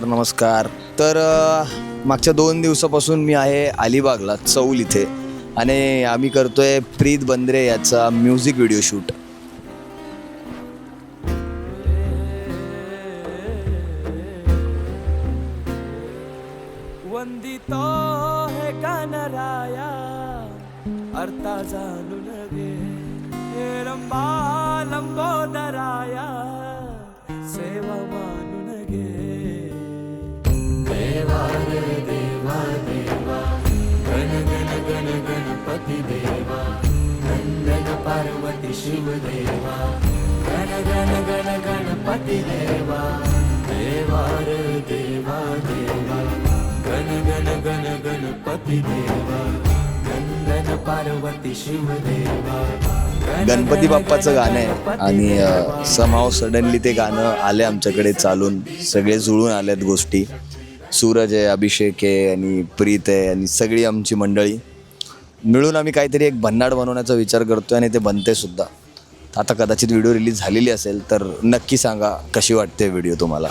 नमस्कार. तर मागच्या 2 दिवसापासून मी आहे अलिबागला चौल इथे आणि आम्ही करतोय प्रीत बंद्रे याचा म्युझिक व्हिडिओ शूट. वंदितो हे गणराया अर्था जाणून घे हे रंबा लंबोदराया सेवा मानून घे. देवा रे देवा देवा गण गण गण गणपती देवा नंदन पार्वती शिवदेवा गण गण गण गणपती देवा. देवा रे देवा देवा गण गण गण गणपती देवा नंदन पार्वती शिवदेवा. गणपती बाप्पाचं गाणं आहे आणि समहाव सडनली ते गाणं आले आमच्याकडे चालून. सगळे जुळून आल्यात गोष्टी. सूरज आहे, अभिषेक आहे आणि प्रीत आहे आणि सगळी आमची मंडळी मिळून आम्ही काहीतरी एक भन्नाट बनवण्याचा विचार करतोय आणि ते बनते सुद्धा. आता कदाचित व्हिडिओ रिलीज झालेली असेल तर नक्की सांगा कशी वाटते व्हिडिओ तुम्हाला.